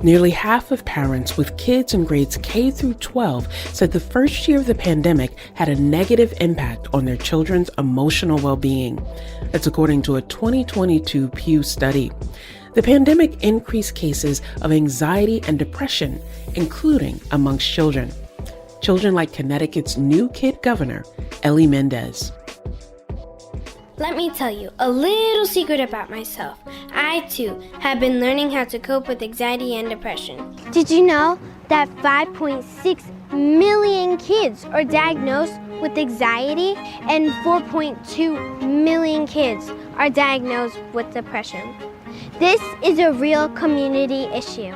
Nearly half of parents with kids in grades K through 12 said the first year of the pandemic had a negative impact on their children's emotional well-being. That's according to a 2022 Pew study. The pandemic increased cases of anxiety and depression, including amongst children. Children like Connecticut's new kid governor, Ellie Mendez. Let me tell you a little secret about myself. I, too, have been learning how to cope with anxiety and depression. Did you know that 5.6 million kids are diagnosed with anxiety and 4.2 million kids are diagnosed with depression? This is a real community issue.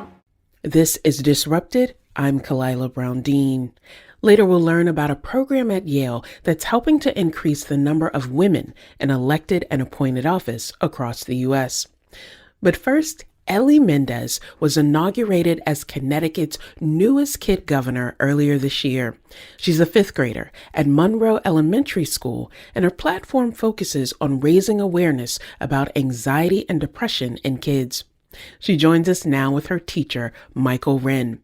This is Disrupted. I'm Kalila Brown-Dean. Later, we'll learn about a program at Yale that's helping to increase the number of women in elected and appointed office across the U.S. But first, Ellie Mendez was inaugurated as Connecticut's newest kid governor earlier this year. She's a fifth grader at Monroe Elementary School, and her platform focuses on raising awareness about anxiety and depression in kids. She joins us now with her teacher, Michael Rinn.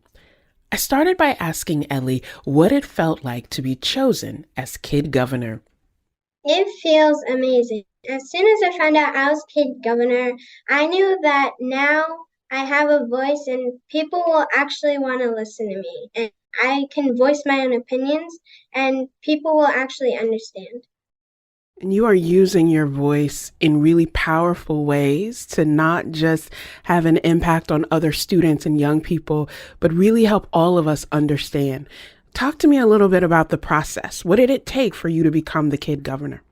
I started by asking Ellie what it felt like to be chosen as kid governor. It feels amazing. As soon as I found out I was kid governor, I knew that now I have a voice and people will actually want to listen to me. And I can voice my own opinions and people will actually understand. And you are using your voice in really powerful ways to not just have an impact on other students and young people, but really help all of us understand. Talk to me a little bit about the process. What did it take for you to become the kid governor?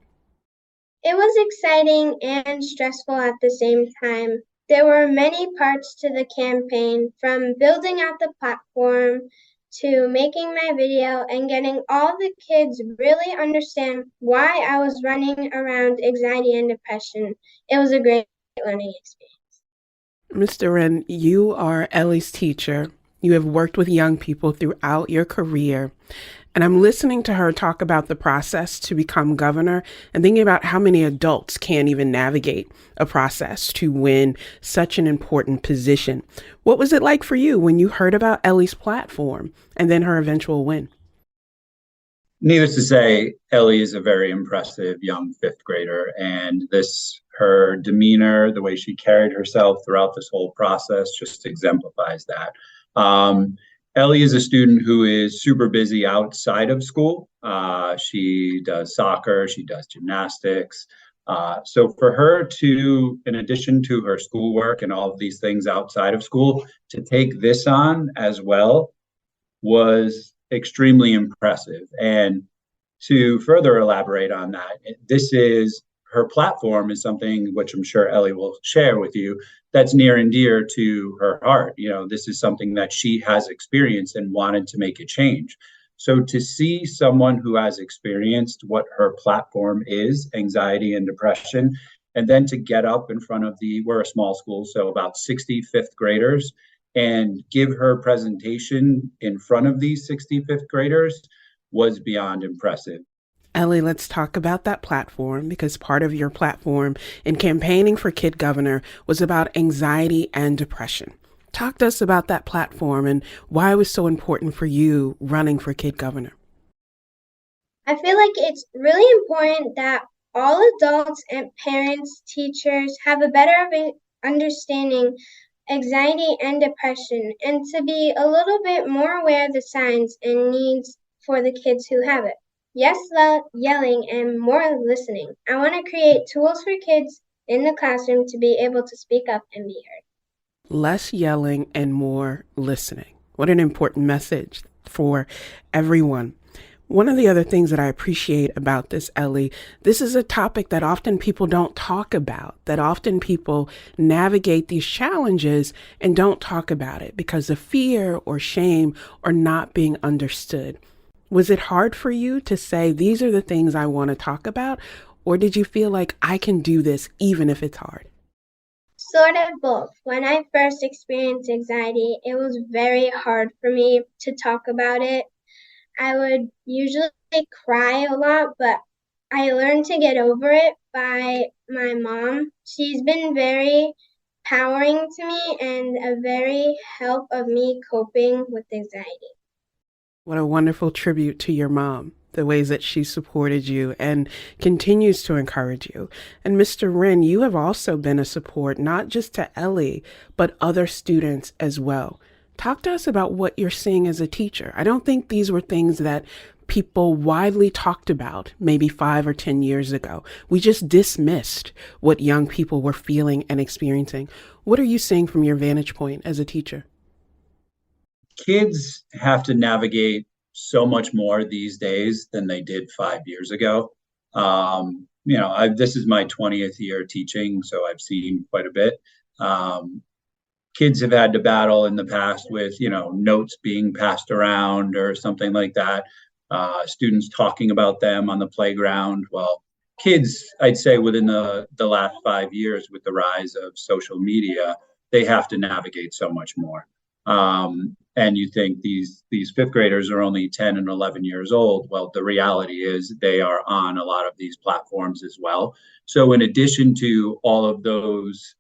It was exciting and stressful at the same time. There were many parts to the campaign, from building out the platform to making my video and getting all the kids really understand why I was running around anxiety and depression. It was a great learning experience. Mr. Rinn, you are Ellie's teacher. You have worked with young people throughout your career. And I'm listening to her talk about the process to become governor and thinking about how many adults can't even navigate a process to win such an important position. What was it like for you when you heard about Ellie's platform and then her eventual win? Needless to say, Ellie is a very impressive young fifth grader, and her demeanor, the way she carried herself throughout this whole process just exemplifies that. Ellie is a student who is super busy outside of school. She does soccer, she does gymnastics. So for her to, in addition to her schoolwork and all of these things outside of school, to take this on as well was extremely impressive. And to further elaborate on that, her platform is something which I'm sure Ellie will share with you that's near and dear to her heart. You know, this is something that she has experienced and wanted to make a change. So to see someone who has experienced what her platform is, anxiety and depression, and then to get up in front of we're a small school, so about 60 fifth graders, and give her presentation in front of these 60 fifth graders was beyond impressive. Ellie, let's talk about that platform, because part of your platform in campaigning for kid governor was about anxiety and depression. Talk to us about that platform and why it was so important for you running for kid governor. I feel like it's really important that all adults and parents, teachers have a better understanding anxiety and depression, and to be a little bit more aware of the signs and needs for the kids who have it. Yes, yelling and more listening. I want to create tools for kids in the classroom to be able to speak up and be heard. Less yelling and more listening. What an important message for everyone. One of the other things that I appreciate about this, Ellie, this is a topic that often people don't talk about, that often people navigate these challenges and don't talk about it because of fear or shame or not being understood. Was it hard for you to say, these are the things I want to talk about? Or did you feel like I can do this even if it's hard? Sort of both. When I first experienced anxiety, it was very hard for me to talk about it. I would usually cry a lot, but I learned to get over it by my mom. She's been very empowering to me and a very help of me coping with anxiety. What a wonderful tribute to your mom, the ways that she supported you and continues to encourage you. And Mr. Rinn, you have also been a support, not just to Ellie, but other students as well. Talk to us about what you're seeing as a teacher. I don't think these were things that people widely talked about maybe 5 or 10 years ago. We just dismissed what young people were feeling and experiencing. What are you seeing from your vantage point as a teacher? Kids have to navigate so much more these days than they did 5 years ago. This is my 20th year teaching, so I've seen quite a bit. Kids have had to battle in the past with, notes being passed around or something like that. Students talking about them on the playground. Well, kids, I'd say within the last 5 years with the rise of social media, they have to navigate so much more. And you think these fifth graders are only 10 and 11 years old. Well, the reality is they are on a lot of these platforms as well. So in addition to all of those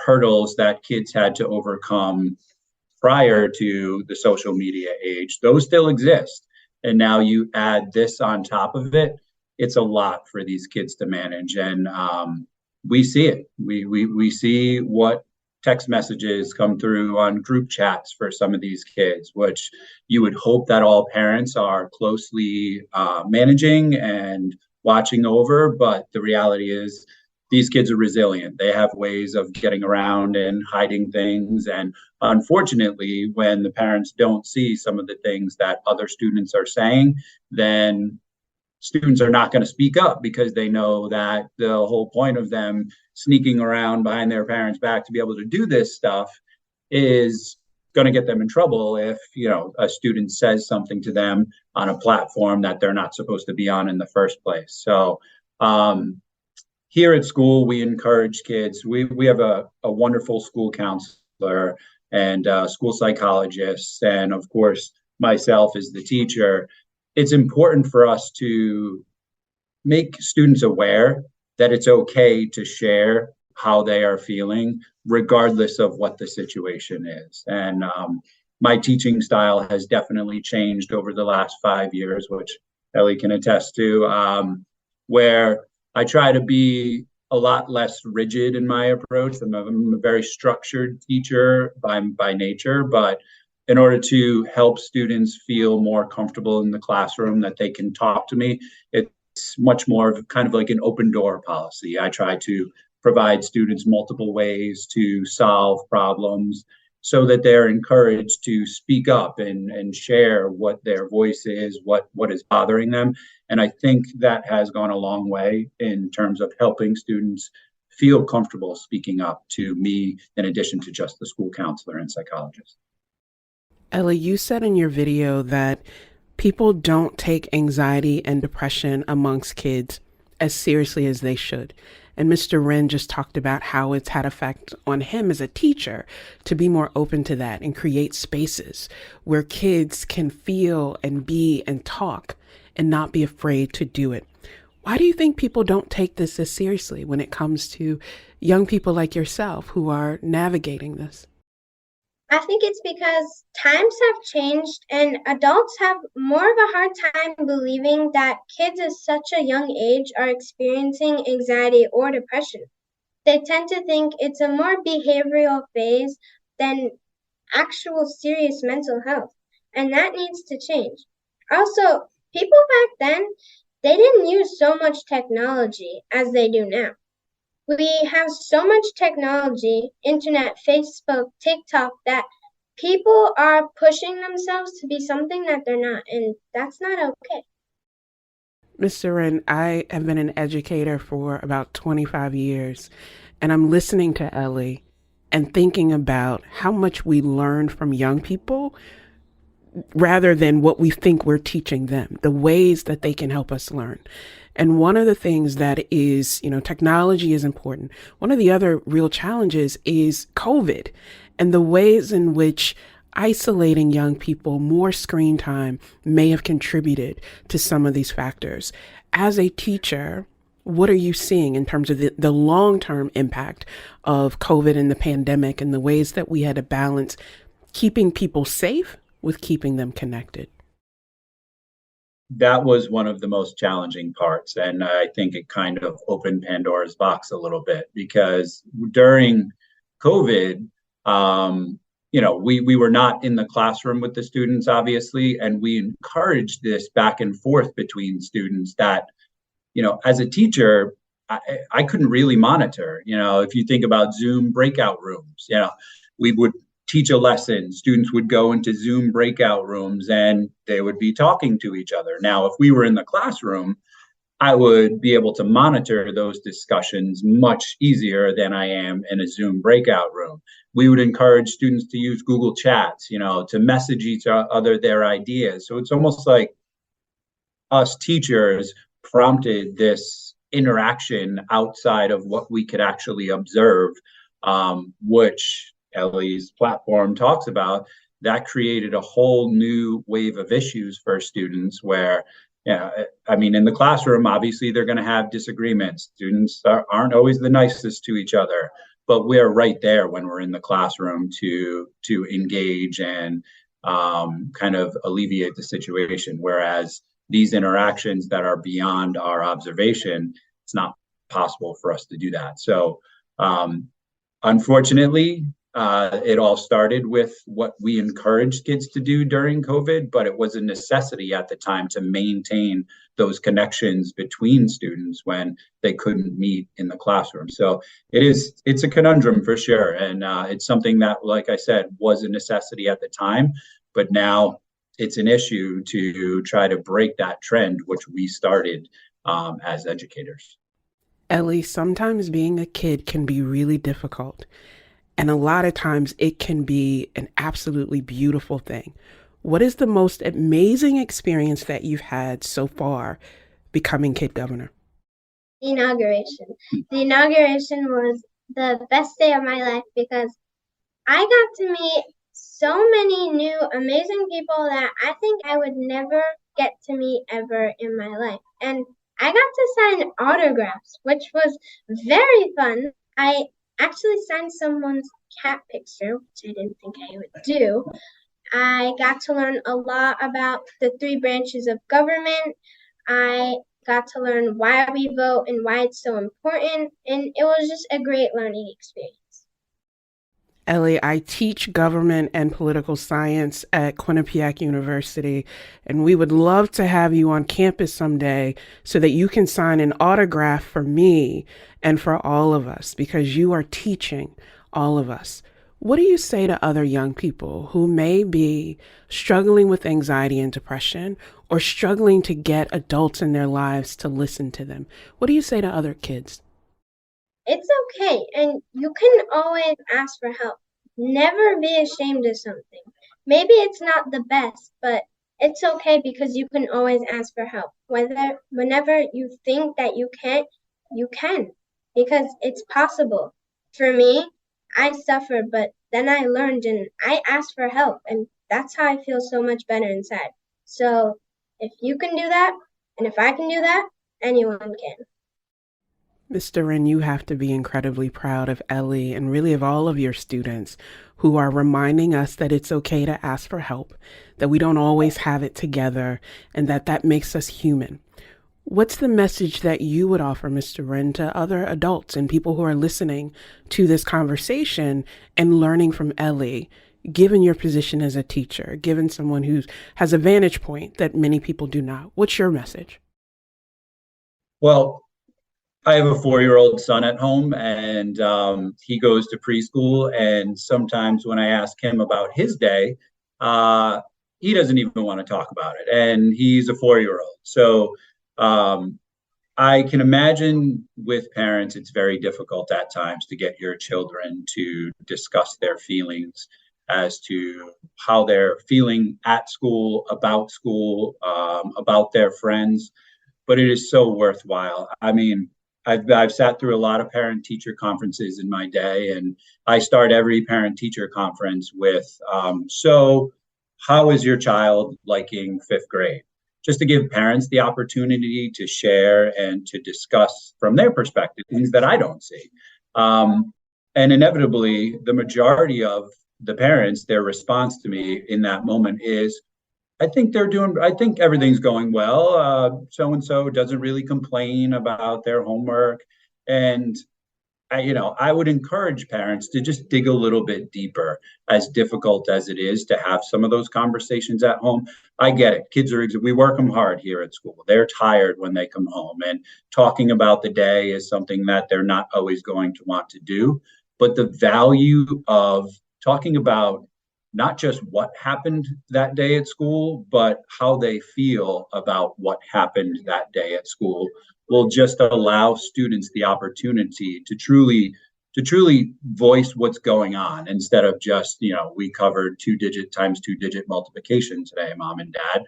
hurdles that kids had to overcome prior to the social media age, those still exist. And now you add this on top of it, it's a lot for these kids to manage. And we see it. We see what text messages come through on group chats for some of these kids, which you would hope that all parents are closely managing and watching over. But the reality is these kids are resilient. They have ways of getting around and hiding things. And unfortunately, when the parents don't see some of the things that other students are saying, then students are not going to speak up because they know that the whole point of them sneaking around behind their parents' back to be able to do this stuff is going to get them in trouble if, a student says something to them on a platform that they're not supposed to be on in the first place. So here at school, we encourage kids. We have a wonderful school counselor and school psychologists, and of course, myself as the teacher. It's important for us to make students aware that it's okay to share how they are feeling, regardless of what the situation is. And my teaching style has definitely changed over the last 5 years, which Ellie can attest to, where I try to be a lot less rigid in my approach. I'm a very structured teacher by nature, but in order to help students feel more comfortable in the classroom, that they can talk to me, it's much more of kind of like an open door policy. I try to provide students multiple ways to solve problems so that they're encouraged to speak up and share what their voice is, what is bothering them. And I think that has gone a long way in terms of helping students feel comfortable speaking up to me, in addition to just the school counselor and psychologist. Ellie, you said in your video that people don't take anxiety and depression amongst kids as seriously as they should. And Mr. Rinn just talked about how it's had effect on him as a teacher to be more open to that and create spaces where kids can feel and be and talk and not be afraid to do it. Why do you think people don't take this as seriously when it comes to young people like yourself who are navigating this? I think it's because times have changed and adults have more of a hard time believing that kids at such a young age are experiencing anxiety or depression. They tend to think it's a more behavioral phase than actual serious mental health, and that needs to change. Also, people back then, they didn't use so much technology as they do now. We have so much technology, internet, Facebook, TikTok, that people are pushing themselves to be something that they're not, and that's not okay. Mr. Rinn, I have been an educator for about 25 years, and I'm listening to Ellie and thinking about how much we learn from young people rather than what we think we're teaching them, the ways that they can help us learn. And one of the things that is, technology is important. One of the other real challenges is COVID and the ways in which isolating young people, more screen time may have contributed to some of these factors. As a teacher, What are you seeing in terms of the long-term impact of COVID and the pandemic and the ways that we had to balance keeping people safe with keeping them connected? That was one of the most challenging parts. And I think it kind of opened Pandora's box a little bit because during COVID, we were not in the classroom with the students, obviously, and we encouraged this back and forth between students that, as a teacher, I couldn't really monitor. If you think about Zoom breakout rooms, we would teach a lesson, students would go into Zoom breakout rooms and they would be talking to each other. Now, if we were in the classroom, I would be able to monitor those discussions much easier than I am in a Zoom breakout room. We would encourage students to use Google Chats, to message each other their ideas. So it's almost like us teachers prompted this interaction outside of what we could actually observe, which Ellie's platform talks about. That created a whole new wave of issues for students where, in the classroom, obviously they're going to have disagreements. Students aren't always the nicest to each other, but we're right there when we're in the classroom to engage and kind of alleviate the situation. Whereas these interactions that are beyond our observation, it's not possible for us to do that. So unfortunately, it all started with what we encouraged kids to do during COVID, but it was a necessity at the time to maintain those connections between students when they couldn't meet in the classroom. So it's a conundrum for sure. And it's something that, like I said, was a necessity at the time, but now it's an issue to try to break that trend, which we started as educators. Ellie, sometimes being a kid can be really difficult. And a lot of times it can be an absolutely beautiful thing. What is the most amazing experience that you've had so far becoming kid governor? The inauguration. The inauguration was the best day of my life because I got to meet so many new amazing people that I think I would never get to meet ever in my life. And I got to sign autographs, which was very fun. I actually signed someone's cat picture, which I didn't think I would do. I got to learn a lot about the 3 branches of government. I got to learn why we vote and why it's so important. And it was just a great learning experience. Ellie, I teach government and political science at Quinnipiac University, and we would love to have you on campus someday so that you can sign an autograph for me and for all of us, because you are teaching all of us. What do you say to other young people who may be struggling with anxiety and depression or struggling to get adults in their lives to listen to them? What do you say to other kids? It's okay, and you can always ask for help. Never be ashamed of something. Maybe it's not the best, but it's okay because you can always ask for help. Whenever you think that you can't, you can, because it's possible. For me, I suffered, but then I learned and I asked for help, and that's how I feel so much better inside. So if you can do that, and if I can do that, anyone can. Mr. Rinn, you have to be incredibly proud of Ellie and really of all of your students who are reminding us that it's okay to ask for help, that we don't always have it together, and that makes us human. What's the message that you would offer, Mr. Rinn, to other adults and people who are listening to this conversation and learning from Ellie, given your position as a teacher, given someone who has a vantage point that many people do not? What's your message? Well, I have a 4-year-old son at home, and he goes to preschool. And sometimes when I ask him about his day, he doesn't even want to talk about it. And he's a 4-year-old. So I can imagine with parents, it's very difficult at times to get your children to discuss their feelings as to how they're feeling at school, about their friends. But it is so worthwhile. I mean, I've sat through a lot of parent-teacher conferences in my day, and I start every parent-teacher conference with, so how is your child liking 5th grade? just to give parents the opportunity to share and to discuss from their perspective things that I don't see. And inevitably, the majority of the parents, their response to me in that moment is, I think everything's going well. So-and-so doesn't really complain about their homework. And I would encourage parents to just dig a little bit deeper, as difficult as it is to have some of those conversations at home. I get it. We work them hard here at school. They're tired when they come home, and talking about the day is something that they're not always going to want to do. But the value of talking about not just what happened that day at school, but how they feel about what happened that day at school will just allow students the opportunity to truly voice what's going on, instead of just, we covered 2-digit times 2-digit multiplication today, mom and dad,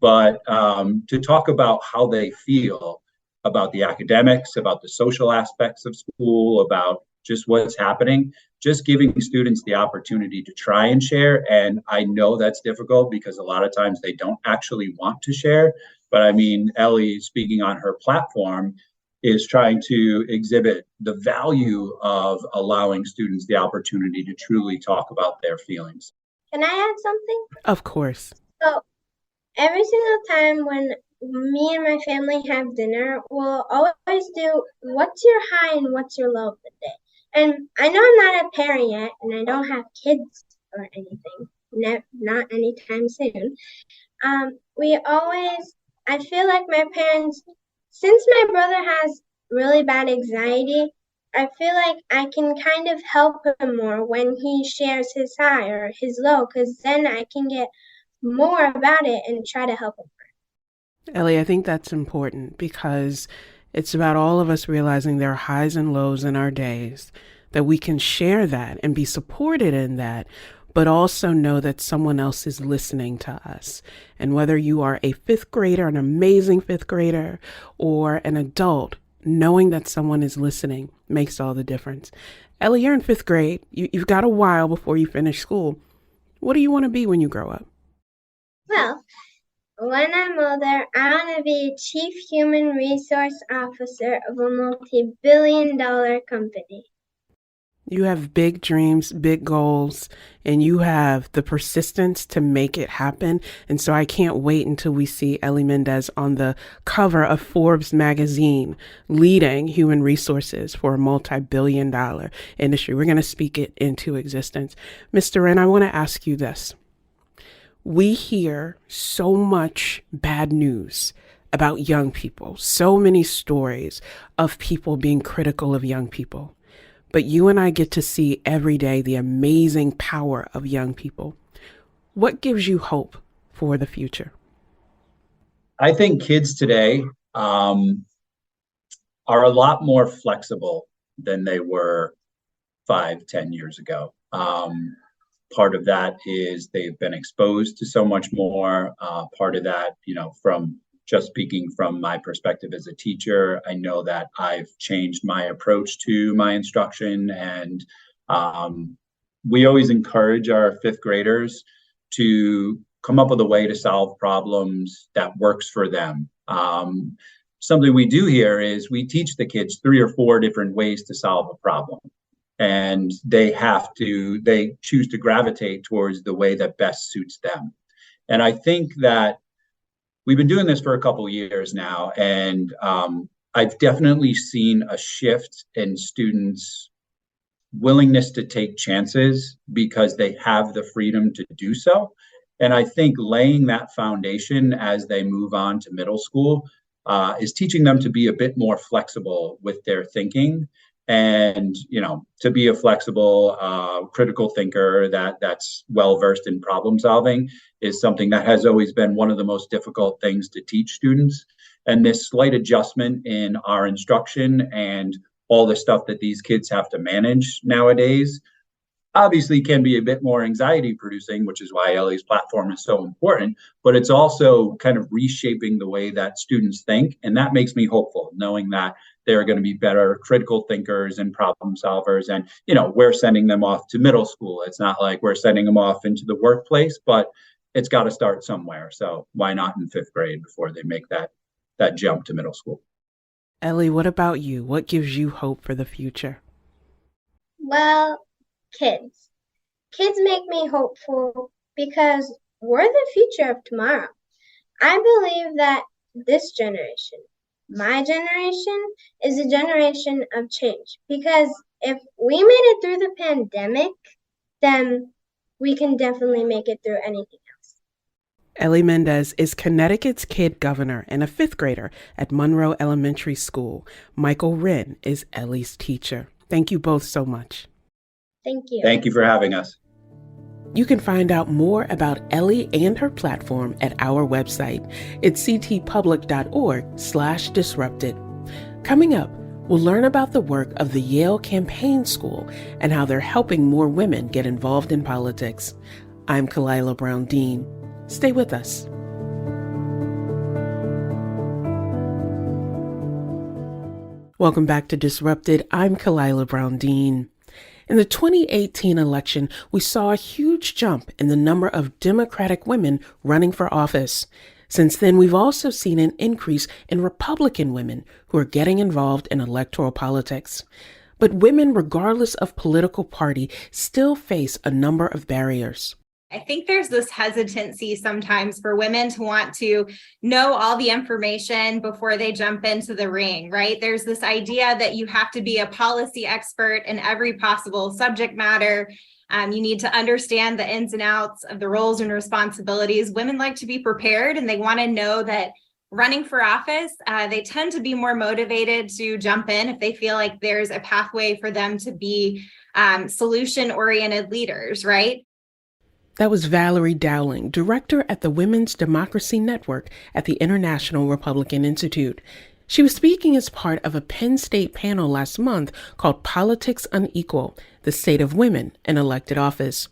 but to talk about how they feel about the academics, about the social aspects of school, about just what's happening, just giving students the opportunity to try and share. And I know that's difficult because a lot of times they don't actually want to share. But I mean, Ellie, speaking on her platform, is trying to exhibit the value of allowing students the opportunity to truly talk about their feelings. Can I add something? Of course. So every single time when me and my family have dinner, we'll always do what's your high and what's your low of the day. And I know I'm not a parent yet, and I don't have kids or anything, not anytime soon. I feel like my parents, since my brother has really bad anxiety, I feel like I can kind of help him more when he shares his high or his low, because then I can get more about it and try to help him. Ellie, I think that's important because it's about all of us realizing there are highs and lows in our days, that we can share that and be supported in that, but also know that someone else is listening to us. And whether you are a fifth grader, an amazing fifth grader, or an adult, knowing that someone is listening makes all the difference. Ellie, you're in fifth grade. You've got a while before you finish school. What do you want to be when you grow up? Well, when I'm older, I want to be a chief human resource officer of a multi-billion-dollar company. You have big dreams, big goals, and you have the persistence to make it happen. And so I can't wait until we see Ellie Mendez on the cover of Forbes magazine, leading human resources for a multi-billion-dollar industry. We're going to speak it into existence. Mr. Rinn, I want to ask you this. We hear so much bad news about young people, so many stories of people being critical of young people. But you and I get to see every day the amazing power of young people. What gives you hope for the future? I think kids today are a lot more flexible than they were 5-10 years ago. Part of that is they've been exposed to so much more. Part of that, from just speaking from my perspective as a teacher, I know that I've changed my approach to my instruction. And we always encourage our fifth graders to come up with a way to solve problems that works for them. Something we do here is we teach the kids 3 or 4 different ways to solve a problem. And they choose to gravitate towards the way that best suits them. And I think that we've been doing this for a couple of years now, and I've definitely seen a shift in students' willingness to take chances because they have the freedom to do so. And I think laying that foundation as they move on to middle school is teaching them to be a bit more flexible with their thinking. And, to be a flexible, critical thinker that's well-versed in problem solving is something that has always been one of the most difficult things to teach students. And this slight adjustment in our instruction and all the stuff that these kids have to manage nowadays obviously can be a bit more anxiety producing, which is why Ellie's platform is so important, but it's also kind of reshaping the way that students think. And that makes me hopeful, knowing that they're going to be better critical thinkers and problem solvers. And, we're sending them off to middle school. It's not like we're sending them off into the workplace, but it's got to start somewhere. So why not in fifth grade before they make that jump to middle school? Ellie, what about you? What gives you hope for the future? Well, kids. Kids make me hopeful because we're the future of tomorrow. I believe that this generation, my generation, is a generation of change because if we made it through the pandemic, then we can definitely make it through anything else. Ellie Mendez is Connecticut's kid governor and a fifth grader at Monroe Elementary School. Michael Rinn is Ellie's teacher. Thank you both so much. Thank you. Thank you for having us. You can find out more about Ellie and her platform at our website. It's ctpublic.org/disrupted. Coming up, we'll learn about the work of the Yale Campaign School and how they're helping more women get involved in politics. I'm Kalila Brown-Dean. Stay with us. Welcome back to Disrupted. I'm Kalila Brown-Dean. In the 2018 election, we saw a huge jump in the number of Democratic women running for office. Since then, we've also seen an increase in Republican women who are getting involved in electoral politics. But women, regardless of political party, still face a number of barriers. I think there's this hesitancy sometimes for women to want to know all the information before they jump into the ring, right? There's this idea that you have to be a policy expert in every possible subject matter. You need to understand the ins and outs of the roles and responsibilities. Women like to be prepared, and they want to know that running for office, they tend to be more motivated to jump in if they feel like there's a pathway for them to be solution-oriented leaders, right? That was Valerie Dowling, director at the Women's Democracy Network at the International Republican Institute. She was speaking as part of a Penn State panel last month called Politics Unequal: The State of Women in Elected Office.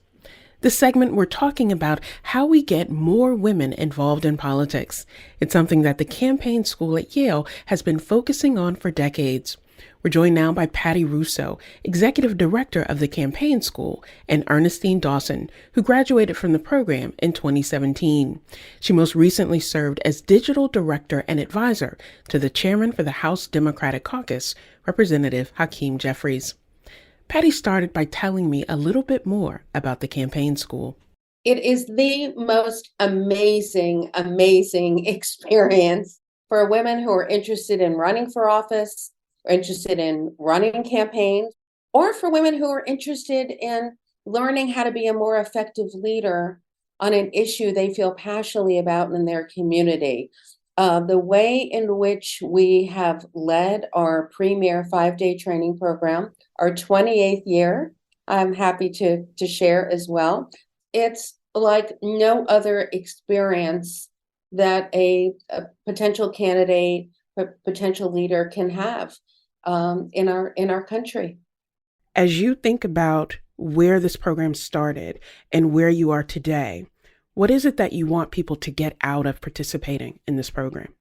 This segment, we're talking about how we get more women involved in politics. It's something that the campaign school at Yale has been focusing on for decades. We're joined now by Patty Russo, executive director of the campaign school, and Ernestine Dawson, who graduated from the program in 2017. She most recently served as digital director and advisor to the chairman for the House Democratic Caucus, Representative Hakeem Jeffries. Patty started by telling me a little bit more about the campaign school. It is the most amazing experience for women who are interested in running for office, or interested in running campaigns, or for women who are interested in learning how to be a more effective leader on an issue they feel passionately about in their community. The way in which we have led our premier 5-day training program, our 28th year, I'm happy to share as well. It's like no other experience that a potential candidate, a potential leader can have in our country. As you think about where this program started and where you are today, what is it that you want people to get out of participating in this program?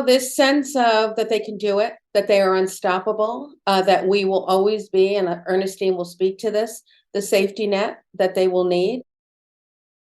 This sense of that they can do it, that they are unstoppable, that we will always be, and Ernestine will speak to this, the safety net that they will need.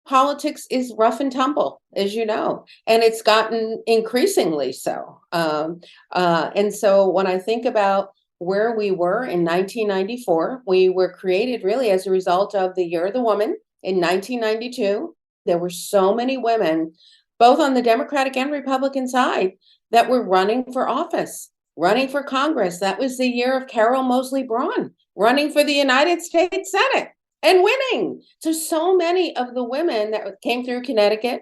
Politics is rough and tumble, as you know, and it's gotten increasingly so. And so when I think about where we were in 1994, we were created really as a result of the Year of the Woman in 1992. There were so many women, both on the Democratic and Republican side, that were running for office, running for Congress. That was the year of Carol Moseley Braun running for the United States Senate and winning. So many of the women that came through Connecticut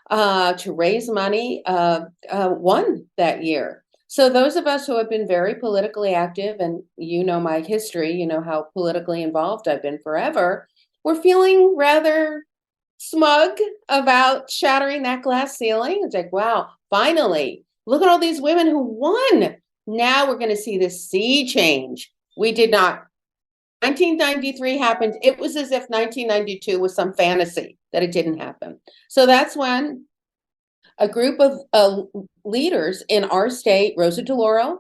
to raise money won that year. So those of us who have been very politically active, and you know my history, you know how politically involved I've been forever, we're feeling rather smug about shattering that glass ceiling. It's like, wow, finally, look at all these women who won. Now we're going to see this sea change. We did not. 1993 happened. It was as if 1992 was some fantasy that it didn't happen. So that's when a group of leaders in our state, Rosa DeLauro,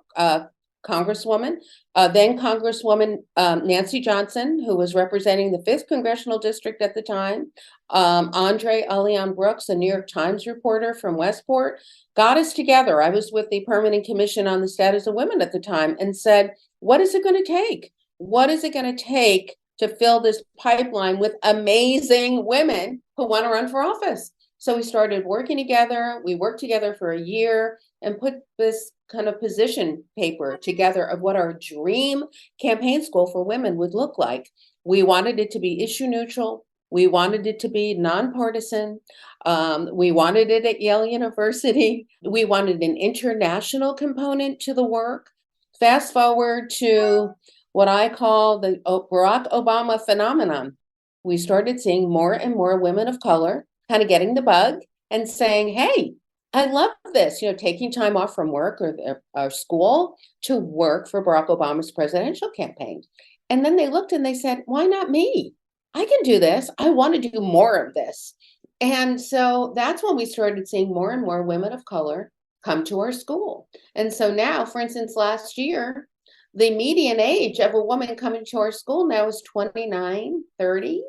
Congresswoman, then Congresswoman Nancy Johnson, who was representing the 5th Congressional District at the time, Andre Elion Brooks, a New York Times reporter from Westport, got us together. I was with the Permanent Commission on the Status of Women at the time and said, what is it going to take? What is it going to take to fill this pipeline with amazing women who want to run for office? So we started working together. We worked together for a year and put this kind of position paper together of what our dream campaign school for women would look like. We wanted it to be issue neutral. We wanted it to be nonpartisan. We wanted it at Yale University. We wanted an international component to the work. Fast forward to what I call the Barack Obama phenomenon. We started seeing more and more women of color kind of getting the bug and saying, hey, I love this, taking time off from work or school to work for Barack Obama's presidential campaign. And then they looked and they said, why not me? I can do this. I want to do more of this. And so that's when we started seeing more and more women of color come to our school. And so now, for instance, last year, the median age of a woman coming to our school now is 29, 30.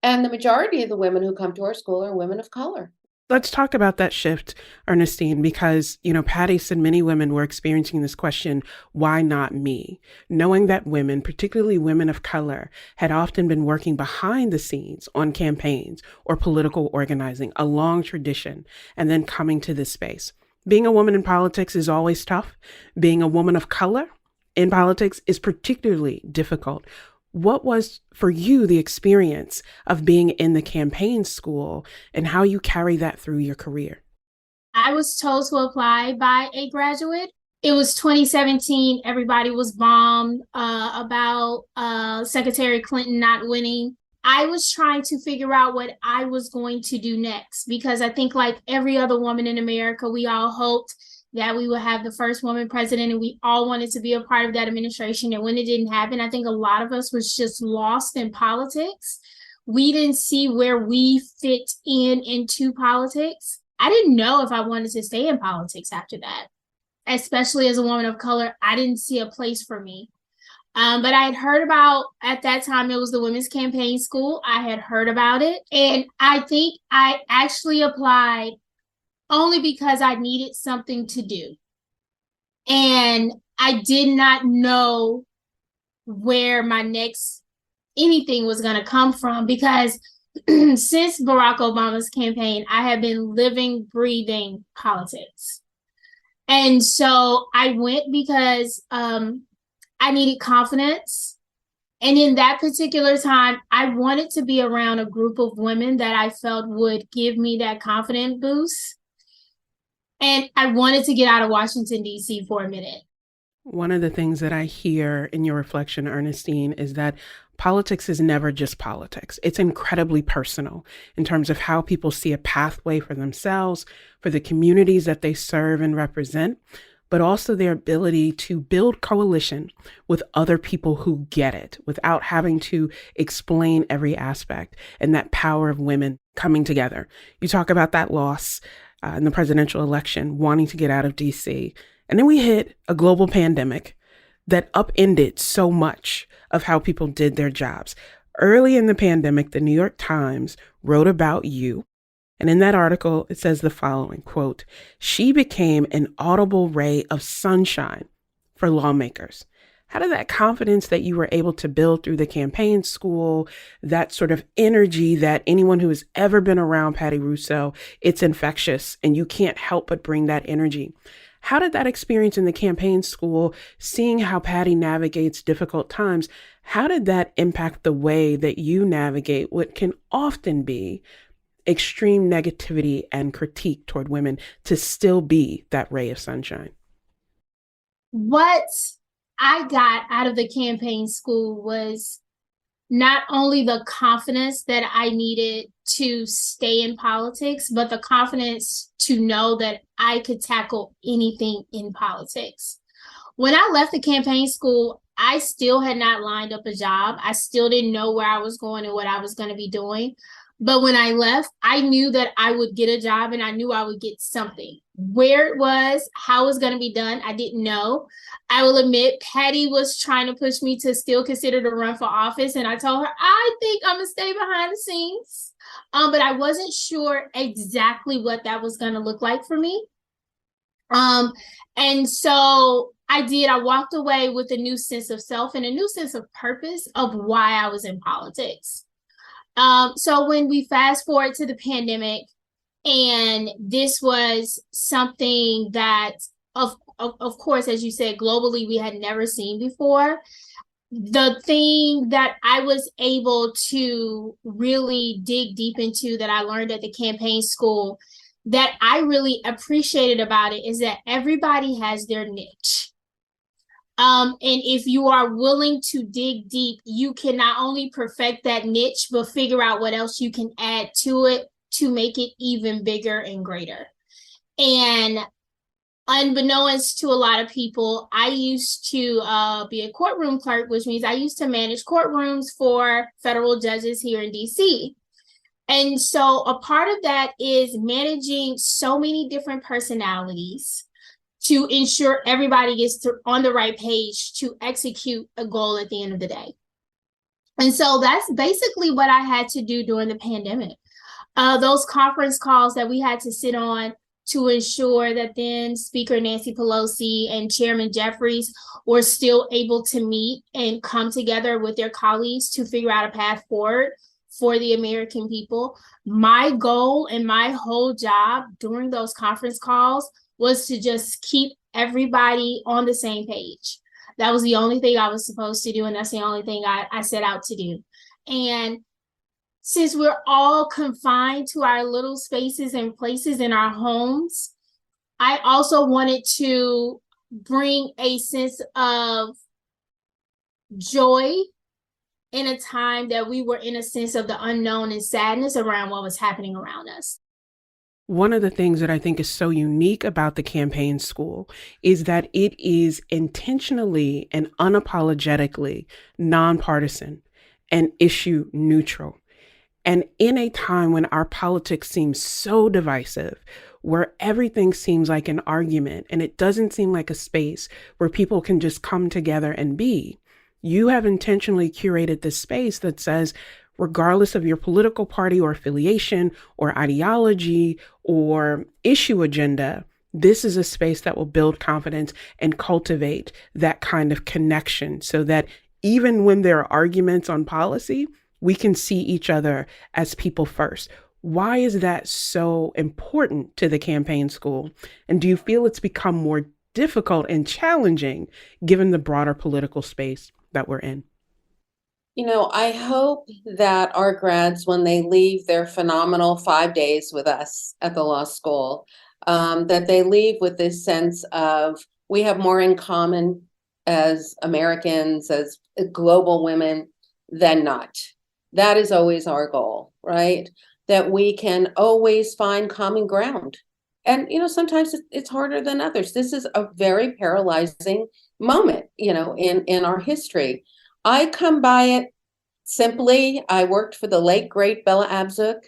And the majority of the women who come to our school are women of color. Let's talk about that shift, Ernestine, because, Patty said many women were experiencing this question, why not me? Knowing that women, particularly women of color, had often been working behind the scenes on campaigns or political organizing, a long tradition, and then coming to this space. Being a woman in politics is always tough. Being a woman of color in politics is particularly difficult. What was for you the experience of being in the campaign school and how you carry that through your career? I was told to apply by a graduate. It was 2017. Everybody was bombed about Secretary Clinton not winning. I was trying to figure out what I was going to do next, because I think like every other woman in America, we all hoped that we would have the first woman president, and we all wanted to be a part of that administration. And when it didn't happen, I think a lot of us was just lost in politics. We didn't see where we fit into politics. I didn't know if I wanted to stay in politics after that, especially as a woman of color. I didn't see a place for me. But I had heard about, at that time, it was the Women's Campaign School. I had heard about it. And I think I actually applied only because I needed something to do. And I did not know where my next anything was going to come from, because since Barack Obama's campaign, I have been living, breathing politics. And so I went because I needed confidence. And in that particular time, I wanted to be around a group of women that I felt would give me that confidence boost. And I wanted to get out of Washington, D.C. for a minute. One of the things that I hear in your reflection, Ernestine, is that politics is never just politics. It's incredibly personal in terms of how people see a pathway for themselves, for the communities that they serve and represent, but also their ability to build coalition with other people who get it without having to explain every aspect, and that power of women coming together. You talk about that loss in the presidential election, wanting to get out of DC. And then we hit a global pandemic that upended so much of how people did their jobs. Early in the pandemic, the New York Times wrote about you. And in that article, it says the following, quote, "She became an audible ray of sunshine for lawmakers." How did that confidence that you were able to build through the campaign school, that sort of energy that anyone who has ever been around Patty Russo, it's infectious and you can't help but bring that energy. How did that experience in the campaign school, seeing how Patty navigates difficult times, how did that impact the way that you navigate what can often be extreme negativity and critique toward women to still be that ray of sunshine? What I got out of the campaign school was not only the confidence that I needed to stay in politics, but the confidence to know that I could tackle anything in politics. When I left the campaign school, I still had not lined up a job. I still didn't know where I was going and what I was going to be doing. But when I left, I knew that I would get a job, and I knew I would get something. where it was, how it was going to be done. I didn't know. I will admit, Patty was trying to push me to still consider to run for office. And I told her, I think I'm going to stay behind the scenes. But I wasn't sure exactly what that was going to look like for me. And so I did. I walked away with a new sense of self and a new sense of purpose of why I was in politics. So when we fast forward to the pandemic, and this was something that, of course, as you said, globally, we had never seen before. The thing that I was able to really dig deep into that I learned at the campaign school that I really appreciated about it is that everybody has their niche. And if you are willing to dig deep, you can not only perfect that niche, but figure out what else you can add to it to make it even bigger and greater. And unbeknownst to a lot of people, I used to be a courtroom clerk, which means I used to manage courtrooms for federal judges here in DC. And so a part of that is managing so many different personalities to ensure everybody gets on the right page to execute a goal at the end of the day. And so that's basically what I had to do during the pandemic. Those conference calls that we had to sit on to ensure that then Speaker Nancy Pelosi and Chairman Jeffries were still able to meet and come together with their colleagues to figure out a path forward for the American people. My goal and my whole job during those conference calls was to just keep everybody on the same page. That was the only thing I was supposed to do, and that's the only thing I set out to do. And since we're all confined to our little spaces and places in our homes, I also wanted to bring a sense of joy in a time that we were in a sense of the unknown and sadness around what was happening around us. One of the things that I think is so unique about the campaign school is that it is intentionally and unapologetically nonpartisan and issue neutral. And in a time when our politics seems so divisive, where everything seems like an argument and it doesn't seem like a space where people can just come together and be, you have intentionally curated this space that says, regardless of your political party or affiliation or ideology or issue agenda, this is a space that will build confidence and cultivate that kind of connection so that even when there are arguments on policy, we can see each other as people first. Why is that so important to the campaign school? And do you feel it's become more difficult and challenging given the broader political space that we're in? You know, I hope that our grads, when they leave their phenomenal 5 days with us at the law school, that they leave with this sense of we have more in common as Americans, as global women than not. That is always our goal, right? That we can always find common ground. And, you know, sometimes it's harder than others. This is a very paralyzing moment, you know, in our history. I come by it simply. I worked for the late, great Bella Abzug.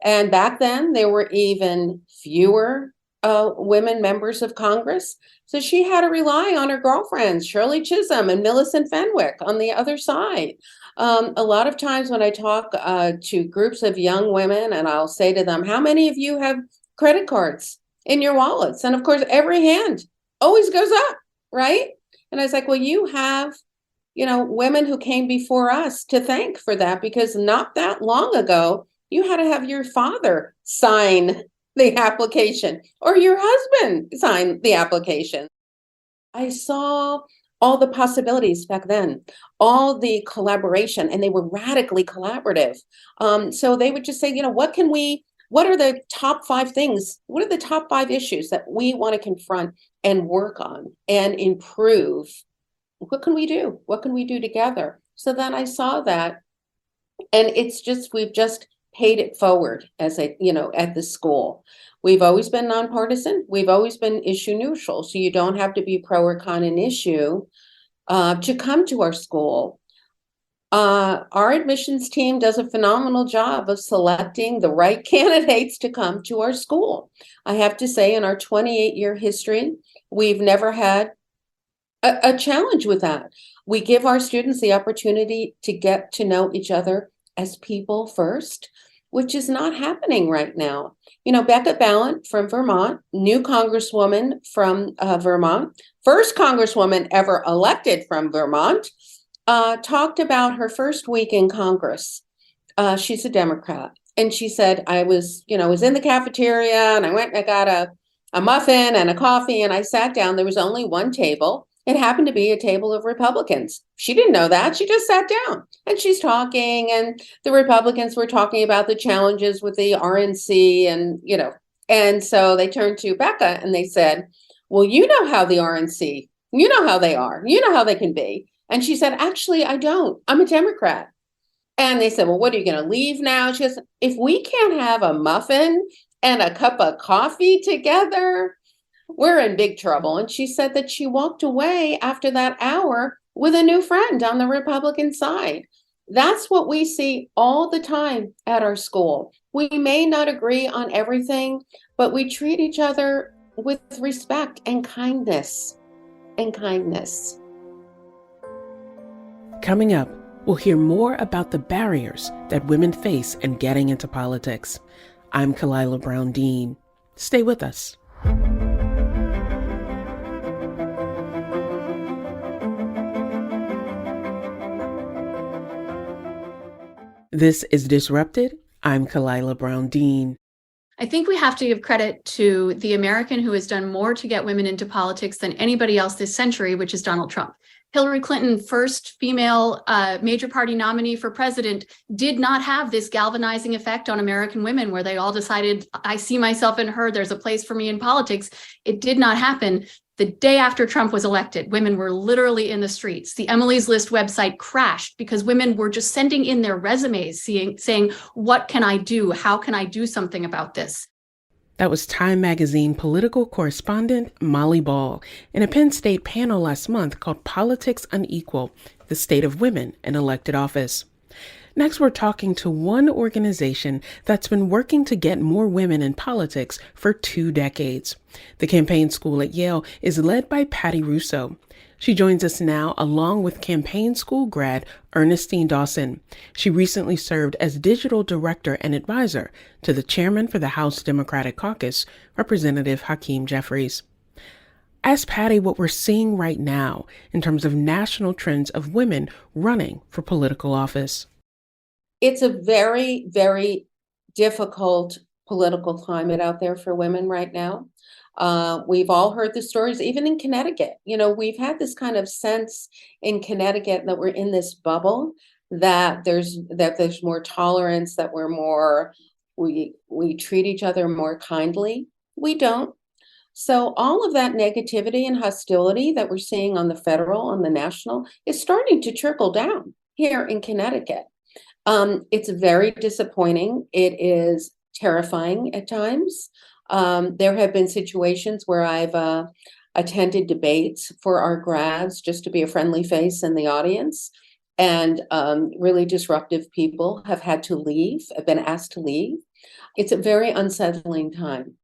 And back then, there were even fewer women members of Congress. So she had to rely on her girlfriends, Shirley Chisholm and Millicent Fenwick on the other side. A lot of times when I talk to groups of young women, and I'll say to them, how many of you have credit cards in your wallets? And of course, every hand always goes up, right? And I was like, well, you have, you know, women who came before us to thank for that, because not that long ago, you had to have your father sign the application or your husband sign the application. I saw all the possibilities back then, all the collaboration, and they were radically collaborative. So they would just say, you know, what are the top 5 things? What are the top 5 issues that we want to confront and work on and improve? What can we do? What can we do together? So then I saw that, and we've just paid it forward as at the school. We've always been nonpartisan. We've always been issue neutral. So you don't have to be pro or con an issue to come to our school. Our admissions team does a phenomenal job of selecting the right candidates to come to our school. I have to say, in our 28-year history, we've never had a challenge with that. We give our students the opportunity to get to know each other as people first, which is not happening right now. You know, Becca Ballant from Vermont, new congresswoman from Vermont, first congresswoman ever elected from Vermont, talked about her first week in Congress. She's a Democrat. And she said, I was in the cafeteria and I went and I got a muffin and a coffee and I sat down. There was only one table. It happened to be a table of Republicans. She didn't know that. She just sat down and she's talking, and the Republicans were talking about the challenges with the RNC and so they turned to Becca and they said, well, you know how the RNC, you know how they are, you know how they can be. And she said, actually, I don't. I'm a Democrat. And they said, well, what are you going to leave now? She goes, if we can't have a muffin and a cup of coffee together, we're in big trouble. And she said that she walked away after that hour with a new friend on the Republican side. That's what we see all the time at our school. We may not agree on everything, but we treat each other with respect and kindness. Coming up, we'll hear more about the barriers that women face in getting into politics. I'm Kalila Brown-Dean. Stay with us. This is Disrupted. I'm Kalila Brown-Dean. I think we have to give credit to the American who has done more to get women into politics than anybody else this century, which is Donald Trump. Hillary Clinton, first female major party nominee for president, did not have this galvanizing effect on American women where they all decided, I see myself in her, there's a place for me in politics. It did not happen. The day after Trump was elected, women were literally in the streets. The Emily's List website crashed because women were just sending in their resumes saying, what can I do? How can I do something about this? That was Time Magazine political correspondent Molly Ball in a Penn State panel last month called Politics Unequal, the State of Women in Elected Office. Next, we're talking to one organization that's been working to get more women in politics for 2 decades. The campaign school at Yale is led by Patty Russo. She joins us now along with campaign school grad Earnestine Dawson. She recently served as digital director and advisor to the chairman for the House Democratic Caucus, Representative Hakeem Jeffries. Ask Patty what we're seeing right now in terms of national trends of women running for political office. It's a very, very difficult political climate out there for women right now. We've all heard the stories, even in Connecticut. You know, we've had this kind of sense in Connecticut that we're in this bubble, that there's more tolerance, that we treat each other more kindly. We don't. So all of that negativity and hostility that we're seeing on the federal and the national is starting to trickle down here in Connecticut. It's very disappointing. It is terrifying at times. There have been situations where I've attended debates for our grads just to be a friendly face in the audience, and really disruptive people have had to leave, have been asked to leave. It's a very unsettling time.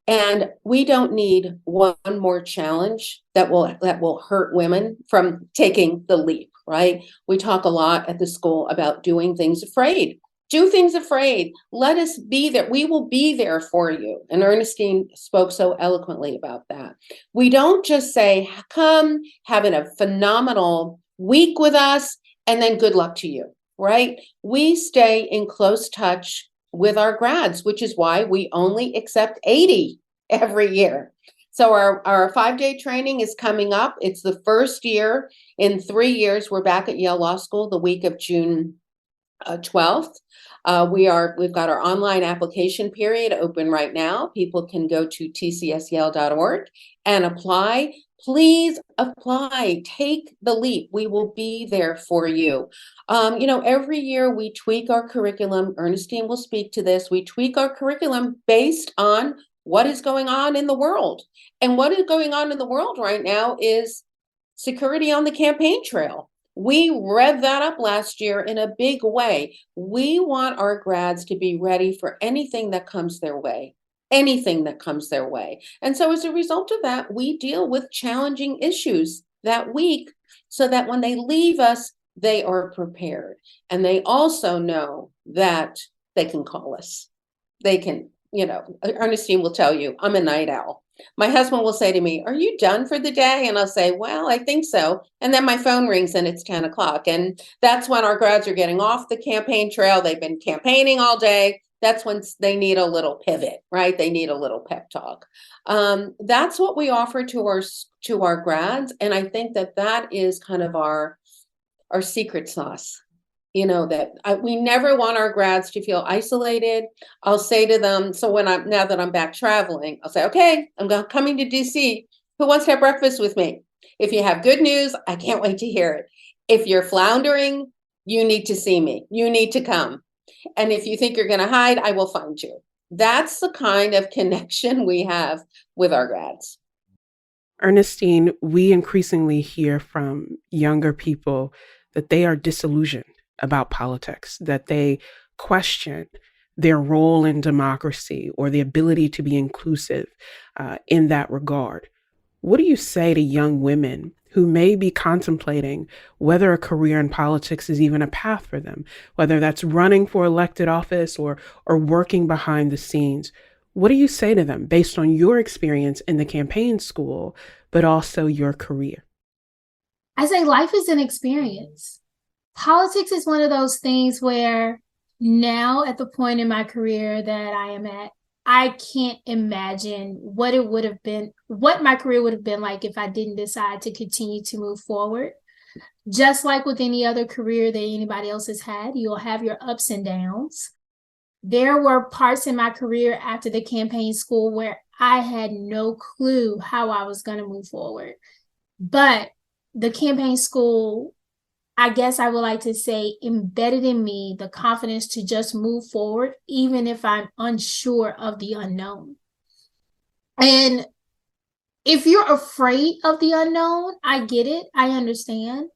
And we don't need one more challenge that will hurt women from taking the leap, right? We talk a lot at the school about doing things afraid. Do things afraid. Let us be there. We will be there for you. And Earnestine spoke so eloquently about that. We don't just say, come, having a phenomenal week with us, and then good luck to you, right? We stay in close touch with our grads, which is why we only accept 80 every year. So our 5-day training is coming up. It's the first year in 3 years. We're back at Yale Law School the week of June 12th. We've got our online application period open right now. People can go to tcsyale.org and apply. Please apply. Take the leap. We will be there for you. Every year we tweak our curriculum. Earnestine will speak to this. We tweak our curriculum based on what is going on in the world. And what is going on in the world right now is security on the campaign trail. We revved that up last year in a big way. We want our grads to be ready for anything that comes their way. Anything that comes their way. And so as a result of that, we deal with challenging issues that week so that when they leave us, they are prepared. And they also know that they can call us. They can, Ernestine will tell you, I'm a night owl. My husband will say to me, are you done for the day? And I'll say, well, I think so. And then my phone rings and it's 10 o'clock. And that's when our grads are getting off the campaign trail. They've been campaigning all day. That's when they need a little pivot, right? They need a little pep talk. That's what we offer to our grads. And I think that is kind of our secret sauce. We never want our grads to feel isolated. I'll say to them, so now that I'm back traveling, I'll say, okay, I'm coming to DC. Who wants to have breakfast with me? If you have good news, I can't wait to hear it. If you're floundering, you need to see me. You need to come. And if you think you're going to hide, I will find you. That's the kind of connection we have with our grads. Ernestine, we increasingly hear from younger people that they are disillusioned about politics, that they question their role in democracy or the ability to be inclusive in that regard. What do you say to young women who may be contemplating whether a career in politics is even a path for them, whether that's running for elected office or working behind the scenes? What do you say to them based on your experience in the campaign school, but also your career? I say life is an experience. Politics is one of those things where now at the point in my career that I am at, I can't imagine what my career would have been like if I didn't decide to continue to move forward. Just like with any other career that anybody else has had, you'll have your ups and downs. There were parts in my career after the campaign school where I had no clue how I was going to move forward. But the campaign school, I guess I would like to say, embedded in me the confidence to just move forward, even if I'm unsure of the unknown. And if you're afraid of the unknown, I get it. I understand.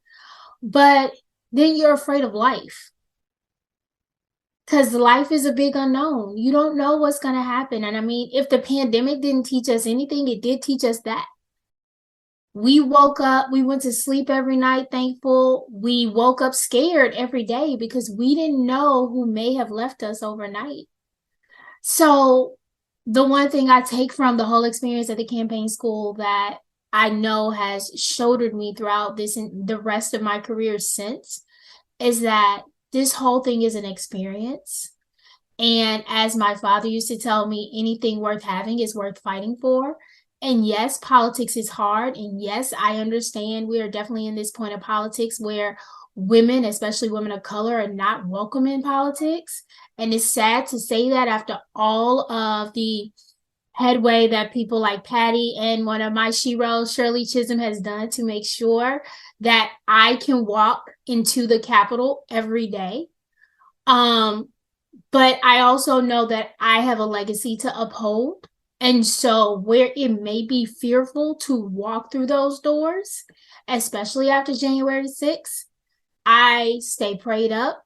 But then you're afraid of life. Because life is a big unknown. You don't know what's going to happen. And I mean, if the pandemic didn't teach us anything, it did teach us that. We woke up, we went to sleep every night thankful. We woke up scared every day because we didn't know who may have left us overnight. So the one thing I take from the whole experience at the campaign school that I know has shouldered me throughout this and the rest of my career since is that this whole thing is an experience. And as my father used to tell me, anything worth having is worth fighting for. And yes, politics is hard. And yes, I understand we are definitely in this point of politics where women, especially women of color, are not welcome in politics. And it's sad to say that after all of the headway that people like Patty and one of my sheroes, Shirley Chisholm, has done to make sure that I can walk into the Capitol every day. But I also know that I have a legacy to uphold. And so where it may be fearful to walk through those doors, especially after January 6th, I stay prayed up,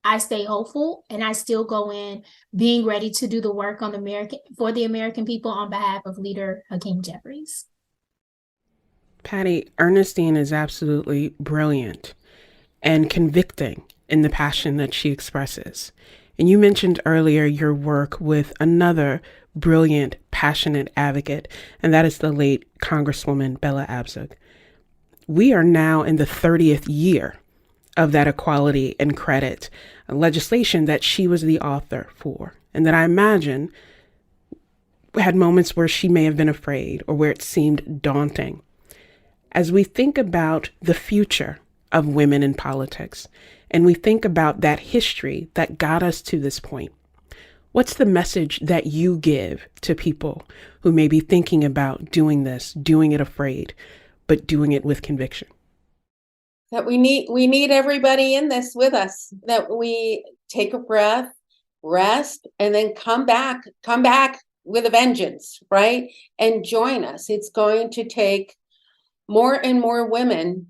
I stay hopeful, and I still go in being ready to do the work for the American people on behalf of leader Hakeem Jeffries. Patty, Ernestine is absolutely brilliant and convicting in the passion that she expresses. And you mentioned earlier your work with another brilliant, passionate advocate, and that is the late Congresswoman Bella Abzug. We are now in the 30th year of that equality and credit legislation that she was the author for, and that I imagine had moments where she may have been afraid or where it seemed daunting. As we think about the future of women in politics, and we think about that history that got us to this point, what's the message that you give to people who may be thinking about doing this, doing it afraid, but doing it with conviction? That we need everybody in this with us, that we take a breath, rest, and then come back with a vengeance, right? And join us. It's going to take more and more women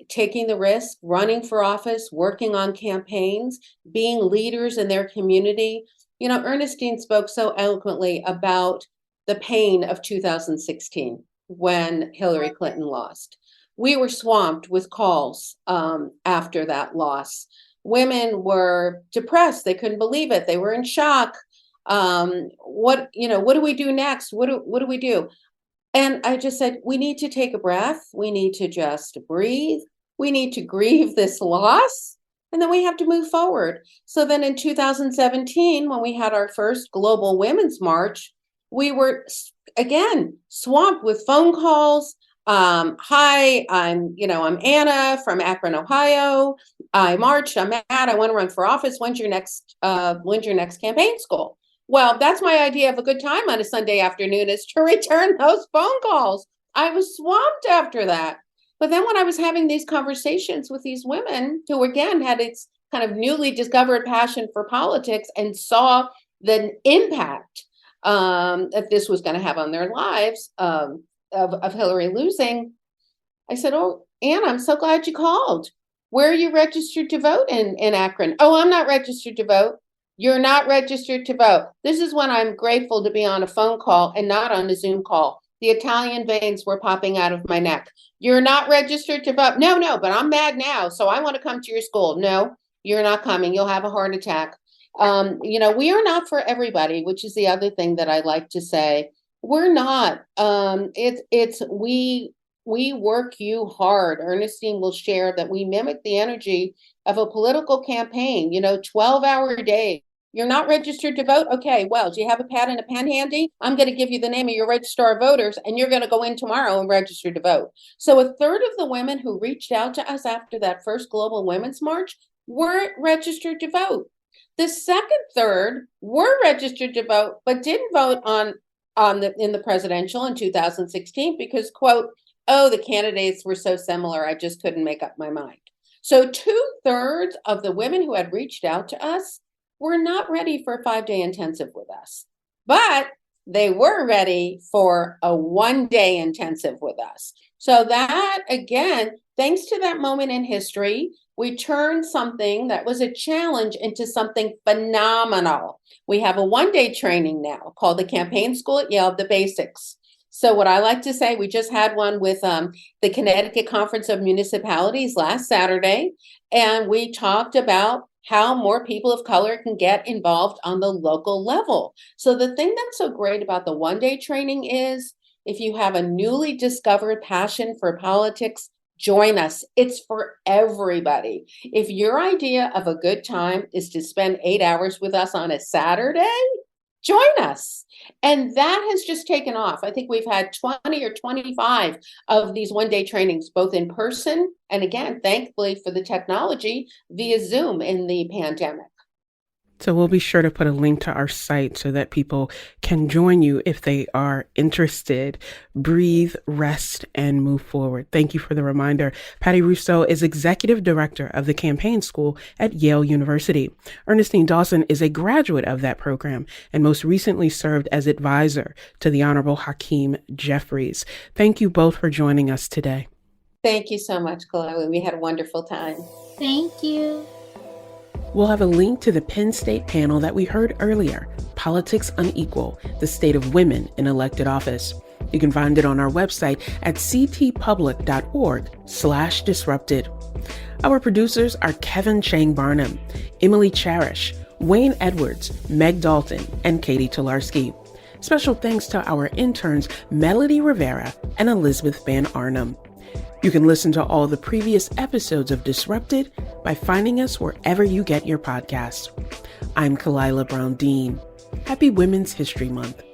taking the risk, running for office, working on campaigns, being leaders in their community. You know, Ernestine spoke so eloquently about the pain of 2016 when Hillary Clinton lost. We were swamped with calls after that loss. Women were depressed. They couldn't believe it. They were in shock. What do we do next? What do we do? And I just said, we need to take a breath. We need to just breathe. We need to grieve this loss. And then we have to move forward. So then in 2017, when we had our first Global Women's March, we were, again, swamped with phone calls. Hi, I'm Anna from Akron, Ohio. I marched, I'm mad, I want to run for office. When's your next campaign school? Well, that's my idea of a good time on a Sunday afternoon, is to return those phone calls. I was swamped after that. But then when I was having these conversations with these women who, again, had its kind of newly discovered passion for politics and saw the impact that this was going to have on their lives of Hillary losing, I said, oh, Anna, I'm so glad you called. Where are you registered to vote in Akron? Oh, I'm not registered to vote. You're not registered to vote. This is when I'm grateful to be on a phone call and not on a Zoom call. The Italian veins were popping out of my neck. You're not registered to vote. No, but I'm mad now, so I want to come to your school. No, you're not coming. You'll have a heart attack. We are not for everybody, which is the other thing that I like to say. We're not. We work you hard. Ernestine will share that we mimic the energy of a political campaign, 12-hour days. You're not registered to vote? Okay, well, do you have a pad and a pen handy? I'm going to give you the name of your registrar of voters, and you're going to go in tomorrow and register to vote. So a third of the women who reached out to us after that first Global Women's March weren't registered to vote. The second third were registered to vote, but didn't vote in the presidential in 2016 because, quote, oh, the candidates were so similar, I just couldn't make up my mind. So 2/3 of the women who had reached out to us were not ready for a 5-day intensive with us, but they were ready for a 1-day intensive with us. So that, again, thanks to that moment in history, we turned something that was a challenge into something phenomenal. We have a 1-day training now called the Campaign School at Yale, the basics. So what I like to say, we just had one with the Connecticut Conference of Municipalities last Saturday, and we talked about how more people of color can get involved on the local level. So the thing that's so great about the 1-day training is if you have a newly discovered passion for politics, join us. It's for everybody. If your idea of a good time is to spend 8 hours with us on a Saturday, join us. And that has just taken off. I think we've had 20 or 25 of these 1-day trainings, both in person and, again, thankfully for the technology, via Zoom in the pandemic. So we'll be sure to put a link to our site so that people can join you if they are interested. Breathe, rest, and move forward. Thank you for the reminder. Patty Rousseau is Executive Director of the Campaign School at Yale University. Ernestine Dawson is a graduate of that program and most recently served as advisor to the Honorable Hakeem Jeffries. Thank you both for joining us today. Thank you so much, Chloe. We had a wonderful time. Thank you. We'll have a link to the Penn State panel that we heard earlier, Politics Unequal, the State of Women in Elected Office. You can find it on our website at ctpublic.org/disrupted. Our producers are Kevin Chang Barnum, Emily Cherish, Wayne Edwards, Meg Dalton, and Katie Tolarski. Special thanks to our interns, Melody Rivera and Elizabeth Van Arnhem. You can listen to all the previous episodes of Disrupted by finding us wherever you get your podcasts. I'm Kalila Brown Dean. Happy Women's History Month.